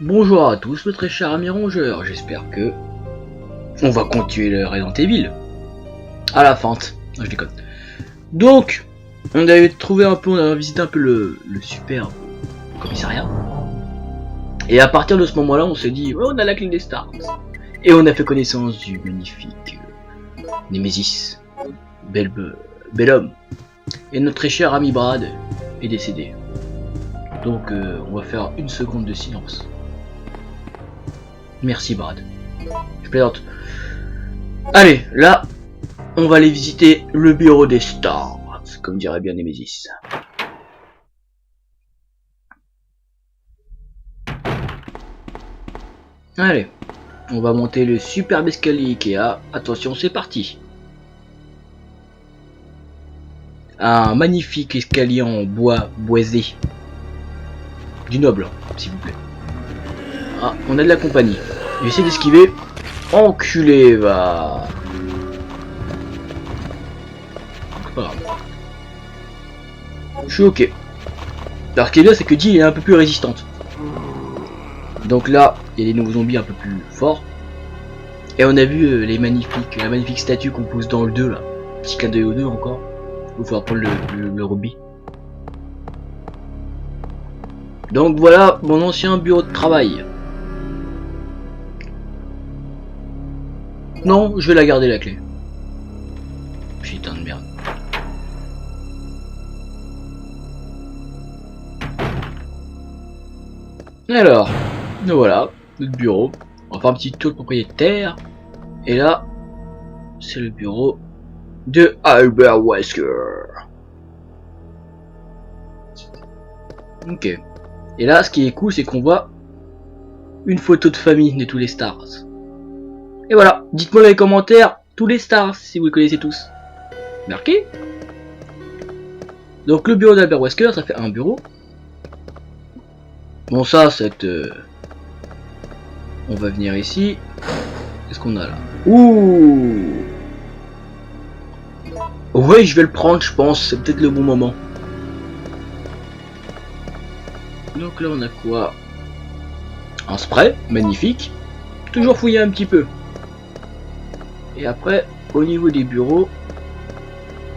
Bonjour à tous, mes très chers amis rongeurs, j'espère que on va continuer le Resident Evil à la fente. Non, je déconne. Donc, on avait trouvé un peu, on a visité un peu le super commissariat. Et à partir de ce moment-là, on s'est dit, oh, on a la clé des stars. Et on a fait connaissance du magnifique Nemesis, bel homme. Et notre très cher ami Brad est décédé. Donc, on va faire une seconde de silence. Merci Brad. Je plaisante. Allez, là, on va aller visiter le bureau des stars, comme dirait bien Nemesis. Allez, on va monter le superbe escalier Ikea. Attention, c'est parti. Un magnifique escalier en bois boisé. Du noble, s'il vous plaît. Ah, on a de la compagnie. Je vais essayer d'esquiver. Enculé, va. C'est pas grave. Je suis ok. Alors ce qui est bien, c'est que Jill est un peu plus résistante. Donc là, il y a des nouveaux zombies un peu plus forts. Et on a vu la magnifique statue qu'on pose dans le 2 là. Petit clin d'œil au 2 encore. Il va falloir prendre le rugby. Donc voilà mon ancien bureau de travail. Non, je vais la garder la clé. Putain de merde. Alors, voilà, notre bureau. On va faire un petit tour de propriétaire. Et là, c'est le bureau de Albert Wesker. Ok. Et là, ce qui est cool, c'est qu'on voit une photo de famille de tous les stars. Et voilà, dites-moi dans les commentaires tous les stars si vous les connaissez tous. Marqué. Donc le bureau d'Albert Wesker, ça fait un bureau. Bon ça, on va venir ici. Qu'est-ce qu'on a là? Ouh. Ouais, je vais le prendre, je pense. C'est peut-être le bon moment. Donc là, on a quoi? Un spray, magnifique. Toujours fouiller un petit peu. Et après, au niveau des bureaux,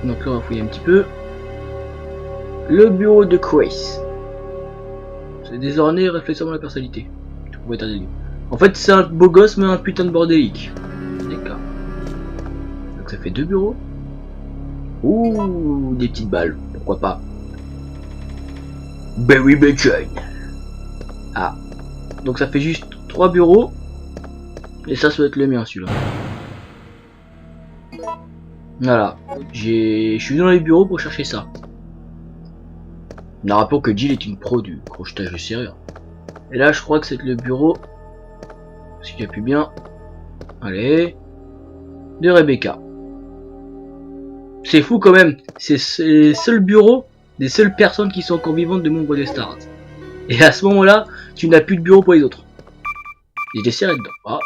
donc là, on va fouiller un petit peu. Le bureau de Chris. C'est désormais réflexion de la personnalité. En fait, c'est un beau gosse, mais un putain de bordélique. D'accord. Donc ça fait 2 bureaux. Ouh, des petites balles, pourquoi pas. Berry Bacon. Ah. Donc ça fait juste 3 bureaux. Et ça doit être le mien, celui-là. Voilà. Je suis dans les bureaux pour chercher ça. Nous rappelons que Jill est une pro du crochetage de serrure. Et là, je crois que c'est le bureau, si tu appuies bien, allez, de Rebecca. C'est fou quand même, c'est les seuls bureaux des seules personnes qui sont encore vivantes de membres des Stars. Et à ce moment-là, tu n'as plus de bureau pour les autres. Et je les serré dedans. Ah.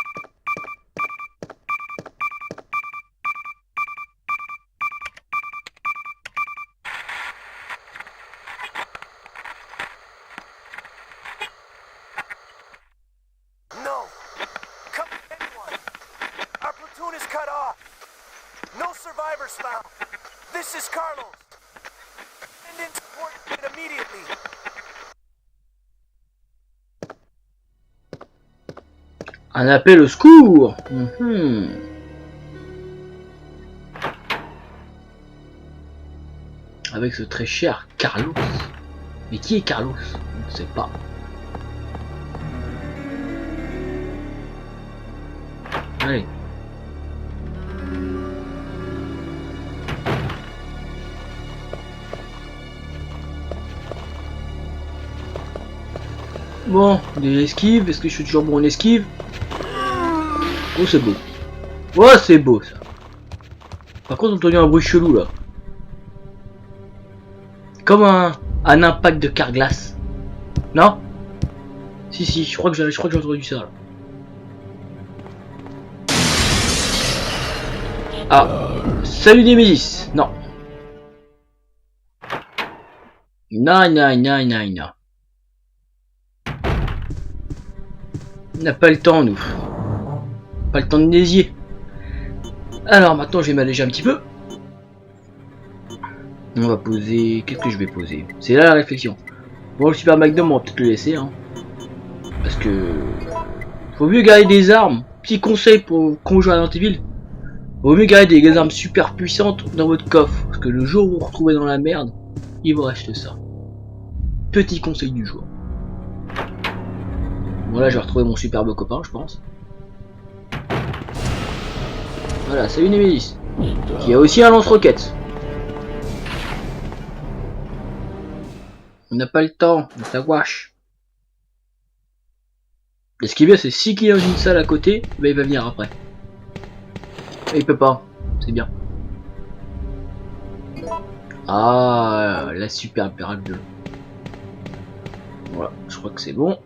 Un appel au secours. Avec ce très cher Carlos. Mais qui est Carlos? On ne sait pas. Allez. Bon, des esquives. Est-ce que je suis toujours bon en esquive? Oh, c'est beau. Oh, c'est beau ça. Par contre, on entend un bruit chelou là. Comme un impact de carglass. Non? Si, je crois que j'ai entendu ça là. Ah, salut Nemesis. Non. Non. On n'a pas le temps, nous. Pas le temps de niaiser. Alors maintenant, je vais m'alléger un petit peu. On va poser... Qu'est-ce que je vais poser? C'est là la réflexion. Bon, le Super Magnum, on va peut-être le laisser, hein. Parce que... Faut mieux garder des armes. Petit conseil pour qu'on joue à Resident Evil. Vaut mieux garder des armes super puissantes dans votre coffre. Parce que le jour où vous vous retrouvez dans la merde, il vous reste ça. Petit conseil du jour. Bon là, je vais retrouver mon superbe copain, je pense. Voilà, salut Nemesis. Qui a aussi un lance-roquette. On n'a pas le temps, on t'a wash. Et ce qui est bien, c'est si qu'il est dans une salle à côté, bah, il va venir après. Et il peut pas, c'est bien. Ah, la super pirate bleue. Voilà, je crois que c'est bon.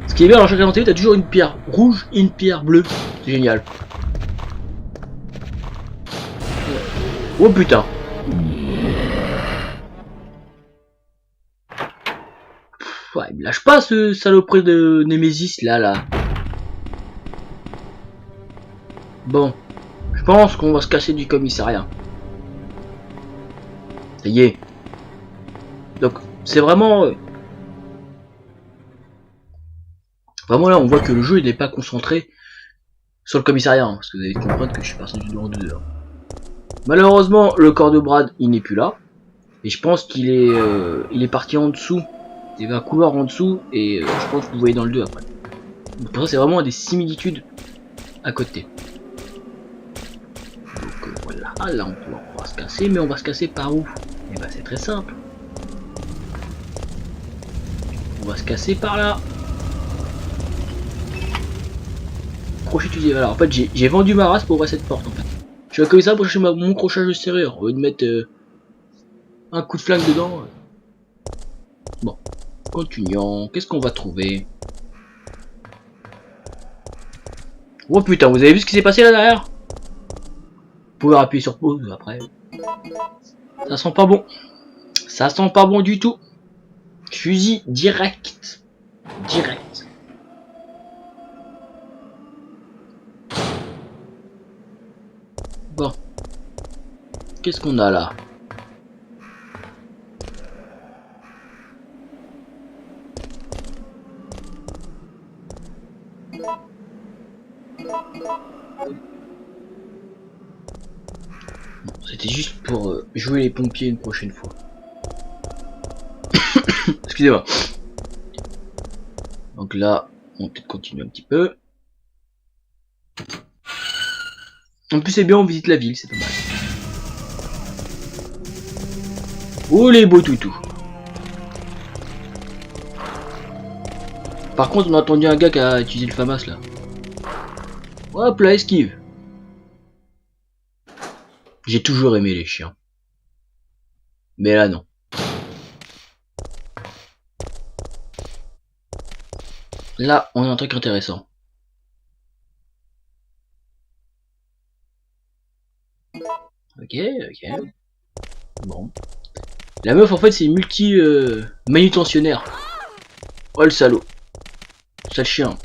Ce qui est bien dans chaque identité, t'as toujours une pierre rouge et une pierre bleue. C'est génial. Oh putain. Ouais, il me lâche pas ce saloperie de Nemesis là. Bon, je pense qu'on va se casser du commissariat. Ça y est. Donc, c'est vraiment... Vraiment là, on voit que le jeu il n'est pas concentré sur le commissariat. Hein, parce que vous allez comprendre que je suis parti du numéro 2. Hein. Malheureusement, le corps de Brad, il n'est plus là. Et je pense qu'il est, il est parti en dessous. Il y avait un couloir en dessous. Et je pense que vous voyez dans le 2 après. Donc pour ça, c'est vraiment des similitudes à côté. Donc voilà, là on va se casser. Mais on va se casser par où? Et bah c'est très simple. On va se casser par là. Crochet utilisé. Alors en fait, j'ai vendu ma race pour ouvrir cette porte en fait. Je suis comme ça pour chercher mon crochage de serrure. Au lieu de mettre un coup de flingue dedans. Bon, continuons. Qu'est-ce qu'on va trouver? Oh putain, vous avez vu ce qui s'est passé là derrière? Vous pouvez appuyer sur pause après. Ça sent pas bon. Ça sent pas bon du tout. Fusil direct. Direct. Bon. Qu'est-ce qu'on a là? C'était juste pour jouer les pompiers une prochaine fois. Excusez-moi. Donc là, on va peut-être continuer un petit peu. En plus c'est bien, on visite la ville, c'est pas mal. Oh les beaux toutous. Par contre on a entendu un gars qui a utilisé le FAMAS là. Hop là, esquive. J'ai toujours aimé les chiens. Mais là non. Là on a un truc intéressant. Ok. Bon. La meuf en fait c'est multi manutentionnaire. Oh le salaud. Sale chien.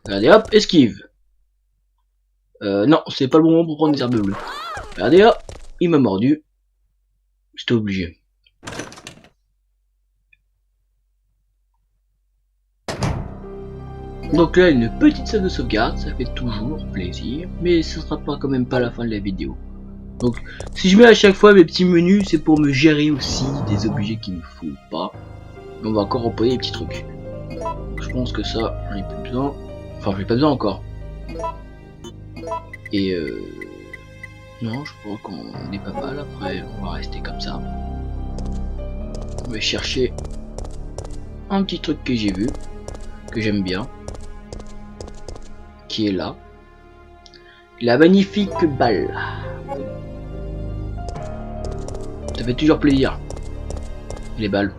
Regardez hop, esquive. Non, c'est pas le moment pour prendre des herbes bleues. Regardez hop, il m'a mordu. C'était obligé. Donc là une petite salle de sauvegarde, ça fait toujours plaisir. Mais ce sera pas quand même pas la fin de la vidéo. Donc si je mets à chaque fois mes petits menus, c'est pour me gérer aussi des objets qu'il ne faut pas. On va encore employer des petits trucs. Je pense que ça, j'en ai plus besoin. Enfin, j'en ai pas besoin encore. Et non, je crois qu'on est pas mal. Après, on va rester comme ça. On va chercher un petit truc que j'ai vu, que j'aime bien, qui est là. La magnifique balle. Ça fait toujours plaisir. Les balles.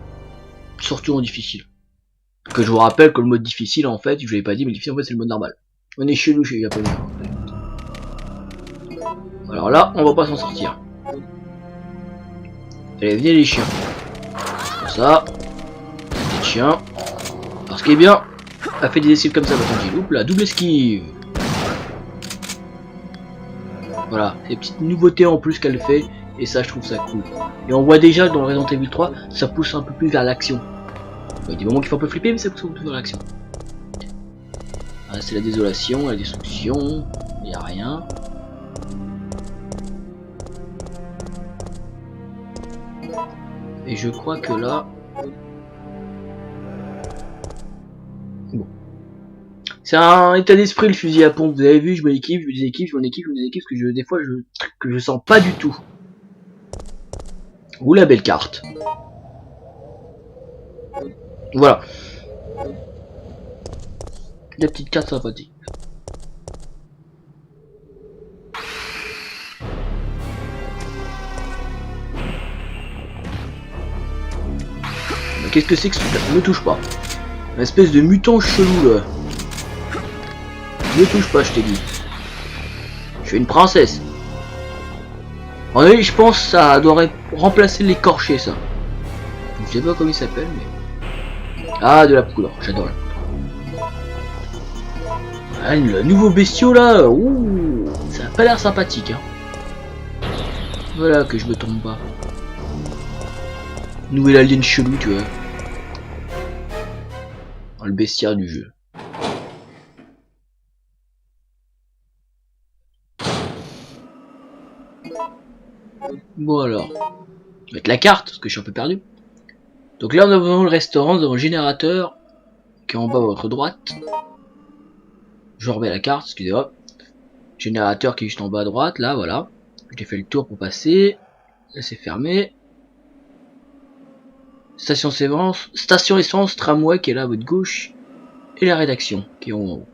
Surtout en difficile. Que je vous rappelle que le mode difficile en fait, je vous l'ai pas dit, mais le difficile en fait c'est le mode normal. On est chez nous chez les Japonais. Alors là, on va pas s'en sortir. Allez, venez les chiens. Comme ça. chien. Alors ce qui est bien, elle fait des esquives comme ça, tranquille. Oups là, double esquive. Voilà, c'est des petites nouveautés en plus qu'elle fait, et ça je trouve ça cool. Et on voit déjà que dans Resident Evil 3, ça pousse un peu plus vers l'action. Il y a des moments qui font un peu flipper, mais ça pousse un peu plus vers l'action. Ah, c'est la désolation, la destruction, il n'y a rien. Et je crois que là... Bon. C'est un état d'esprit le fusil à pompe, vous avez vu, je me équipe, je me déséquipe, je me équipe, je me déséquipe, parce que des fois je sens pas du tout. Ouh la belle carte. Voilà. La petite carte sympathique. Qu'est-ce que c'est que ce truc? Ne touche pas. Une espèce de mutant chelou là. Ne touche pas, je t'ai dit. Je suis une princesse. En vrai, je pense que ça doit remplacer l'écorché, ça. Je sais pas comment il s'appelle, mais... Ah, de la poudre. J'adore la poudre. Ah, le nouveau bestiau là. Ouh, ça a pas l'air sympathique. Hein. Voilà que je me trompe pas. Nouvel alien chelou, tu vois. Dans le bestiaire du jeu. Bon alors. Je vais mettre la carte, parce que je suis un peu perdu. Donc là, nous avons le restaurant, nous avons le générateur, qui est en bas à votre droite. Je remets la carte, excusez-moi. Générateur qui est juste en bas à droite, là, voilà. J'ai fait le tour pour passer. Là, c'est fermé. Station essence, tramway qui est là à votre gauche. Et la rédaction qui est en haut.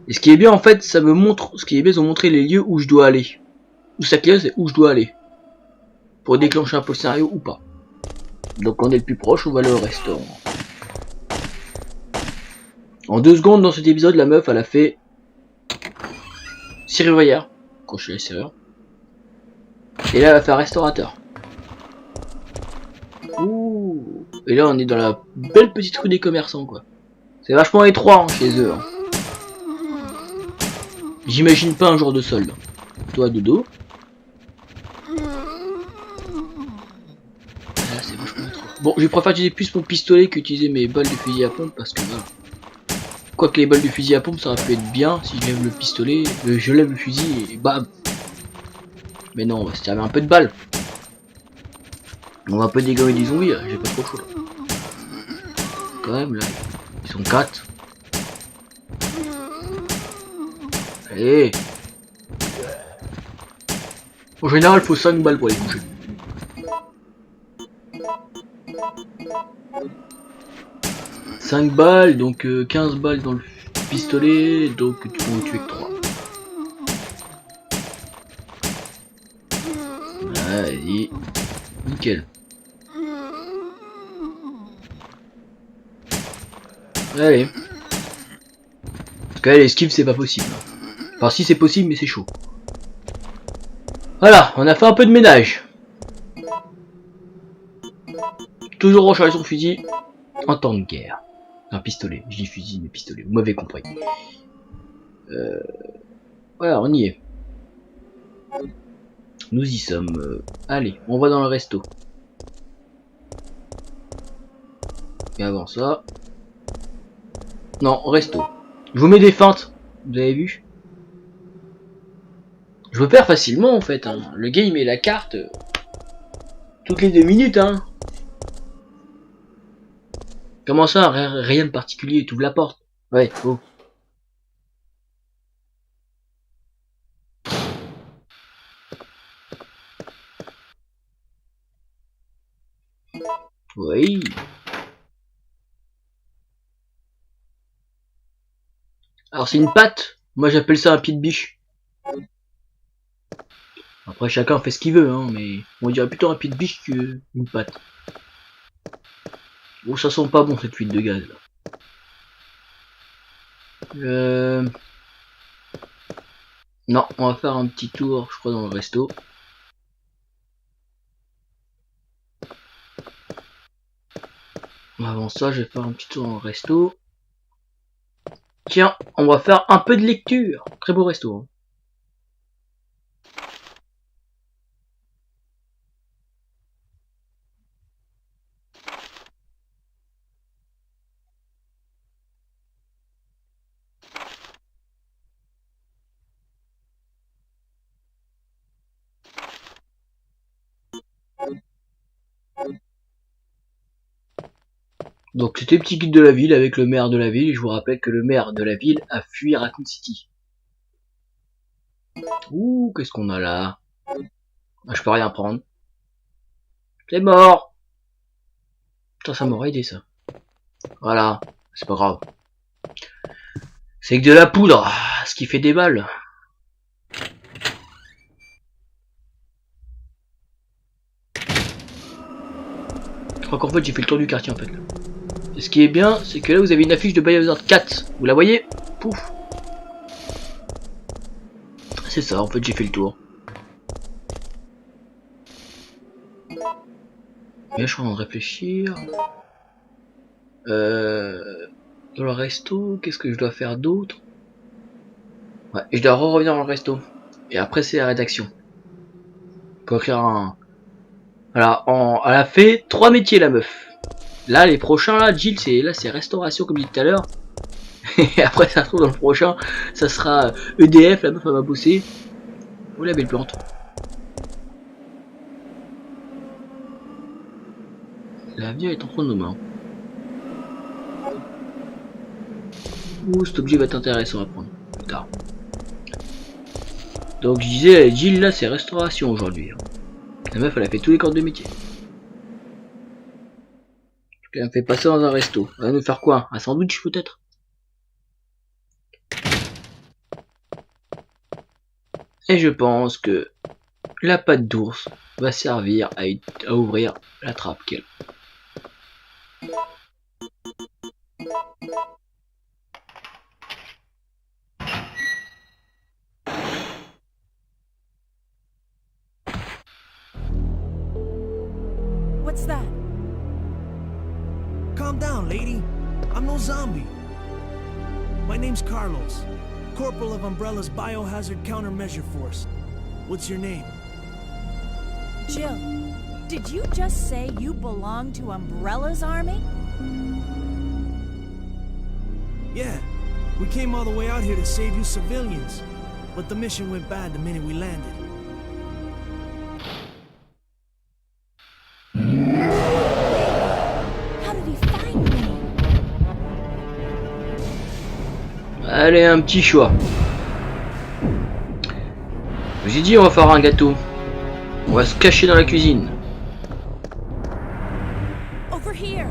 Et ce qui est bien, en fait, ça me montre, ce qui est bien, ils ont montré les lieux où je dois aller. Où ça clé, c'est où je dois aller. Pour déclencher un peu le scénario ou pas. Donc on est le plus proche, on va aller au restaurant. En 2 secondes, dans cet épisode, la meuf, elle a fait serrurière, quand je suis la serrure. Et là, elle va faire restaurateur. Ouh. Et là, on est dans la belle petite rue des commerçants, quoi. C'est vachement étroit hein, chez eux. Hein. J'imagine pas un jour de solde. Toi, Dodo. Là, c'est vachement étroit. Bon, je préfère utiliser plus mon pistolet qu'utiliser mes balles de fusil à pompe parce que voilà. Quoique les balles de fusil à pompe, ça aurait pu être bien si je lève le pistolet, je lève le fusil et bam. Mais non, on va se servir un peu de balles. On va un peu dégommer des zombies, j'ai pas trop chaud là. Quand même là, ils sont 4. Allez. En général, faut 5 balles pour les coucher. « 5 balles, donc 15 balles dans le pistolet, donc tu peux en tuer que 3. Allez, nickel. Allez. Parce que l'esquive c'est pas possible. Enfin si c'est possible mais c'est chaud. Voilà, on a fait un peu de ménage. Toujours recharger son fusil en temps de guerre. Un pistolet, je dis fusil mais pistolet, vous m'avez compris. Voilà, on y est. Nous y sommes. Allez, on va dans le resto. Et avant ça... Non, resto. Je vous mets des feintes, vous avez vu? Je me perds facilement en fait. Hein. Le gars il met la carte toutes les 2 minutes. Hein. Comment ça, rien de particulier, tu ouvres la porte. Ouais, oh. Oui. Alors c'est une patte. Moi j'appelle ça un pied de biche. Après chacun fait ce qu'il veut, hein, mais on dirait plutôt un pied de biche qu'une patte. Oh ça sent pas bon cette fuite de gaz là. Non, on va faire un petit tour, je crois, dans le resto. Avant ça, je vais faire un petit tour en resto. Tiens, on va faire un peu de lecture. Très beau resto. Hein. Donc c'était petit guide de la ville avec le maire de la ville. Et je vous rappelle que le maire de la ville a fui Raccoon City. Ouh, qu'est-ce qu'on a là? Ah, je peux rien prendre. C'est mort. Putain, ça m'aurait aidé ça. Voilà, c'est pas grave. C'est que de la poudre, ce qui fait des balles. Je crois qu'en fait j'ai fait le tour du quartier en fait. Et ce qui est bien, c'est que là vous avez une affiche de Biohazard 4. Vous la voyez? Pouf. C'est ça, en fait j'ai fait le tour. Mais je suis en train de réfléchir. Dans le resto, qu'est-ce que je dois faire d'autre? Ouais, je dois revenir dans le resto. Et après c'est la rédaction. Pour écrire un... Voilà, elle a fait 3 métiers la meuf. Là les prochains là, Jill c'est restauration comme je disais tout à l'heure. Et après ça se trouve dans le prochain, ça sera EDF, la meuf elle va bosser. Oh la belle plante. L'avenir est entre nos mains. Ouh, cet objet va être intéressant à prendre plus tard. Donc je disais, Jill là c'est restauration aujourd'hui. La meuf elle a fait tous les corps de métier. Elle me fait passer dans un resto. Elle va nous faire quoi? Un sandwich peut-être? Et je pense que la patte d'ours va servir à ouvrir la trappe qu'elle. What's that? Calm down, lady. I'm no zombie. My name's Carlos, Corporal of Umbrella's Biohazard Countermeasure Force. What's your name? Jill, did you just say you belong to Umbrella's army? Yeah, we came all the way out here to save you civilians. But the mission went bad the minute we landed. How did he find me? Allez, un petit choix. Je vous ai dit on va faire un gâteau. On va se cacher dans la cuisine. Over here.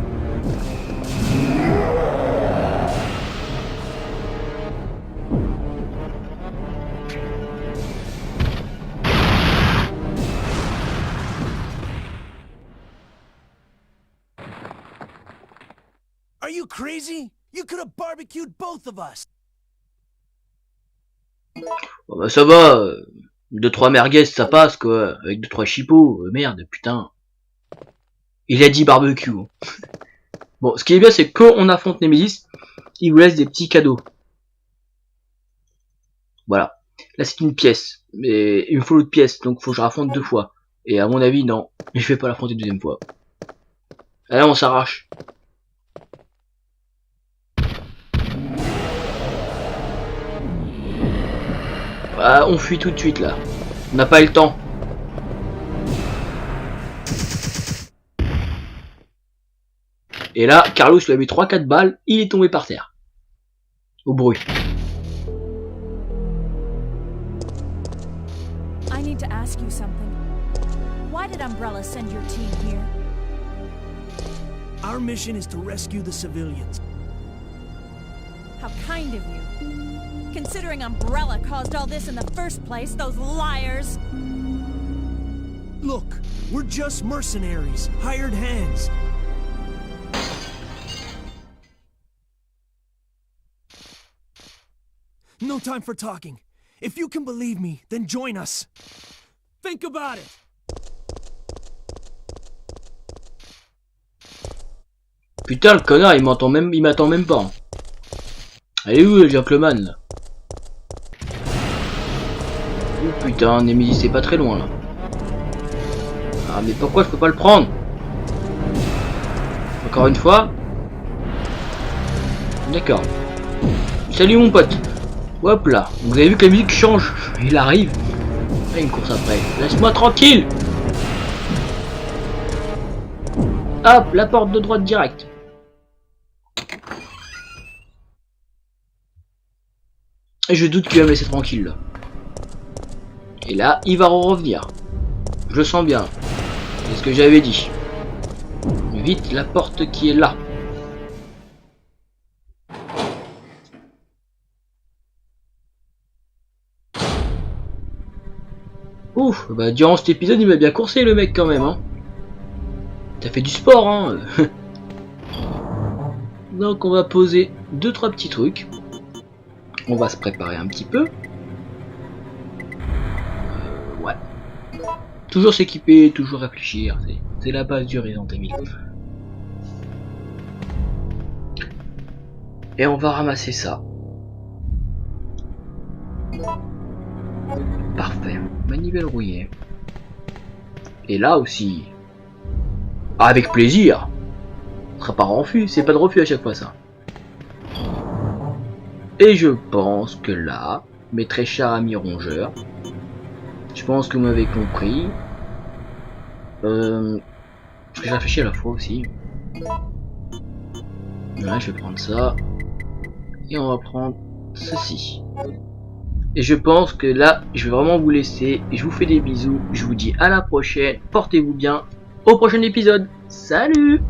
Are you crazy? You could have barbecued both of us. Bon bah ça va. 2-3 merguez ça passe quoi. Avec 2-3 chipots. Merde, putain. Il a dit barbecue. Bon, ce qui est bien c'est que quand on affronte Nemesis, il vous laisse des petits cadeaux. Voilà. Là c'est une pièce. Mais il me faut l'autre pièce. Donc faut que je raffronte 2 fois. Et à mon avis non. Je vais pas l'affronter une deuxième fois. Allez on s'arrache. Ah, on fuit tout de suite là. On n'a pas eu le temps. Et là, Carlos lui a mis 3-4 balles, il est tombé par terre. Au bruit. I need to ask you something. Why did Umbrella send your team here? Our mission is to rescue the civilians. How kind of you. Considering Umbrella caused all this in the first place, those liars. Look, we're just mercenaries, hired hands. No time for talking. If you can believe me, then join us. Think about it. Putain, le connard, il m'attend même pas. Allez où le gentleman là? Oh putain, Nemesis c'est pas très loin là. Ah mais pourquoi je peux pas le prendre? Encore une fois. D'accord. Salut mon pote. Hop là. Vous avez vu que la musique change. Il arrive. Ah, une course après. Laisse-moi tranquille. Hop, la porte de droite direct. Et je doute qu'il va me laisser tranquille là. Et là, il va revenir. Je le sens bien. C'est ce que j'avais dit. Vite, la porte qui est là. Ouf, bah durant cet épisode, il m'a bien coursé le mec quand même, hein. T'as fait du sport, hein. Donc on va poser 2-3 petits trucs. On va se préparer un petit peu. Ouais. Toujours s'équiper, toujours réfléchir. C'est la base du Resident Evil. Et on va ramasser ça. Parfait. Manivelle rouillée. Et là aussi. Avec plaisir. Ce sera pas refus, c'est pas de refus à chaque fois ça. Et je pense que là, mes très chers amis rongeurs, je pense que vous m'avez compris. Je réfléchis à la fois aussi. Là, je vais prendre ça. Et on va prendre ceci. Et je pense que là, je vais vraiment vous laisser. Et je vous fais des bisous. Je vous dis à la prochaine. Portez-vous bien. Au prochain épisode. Salut!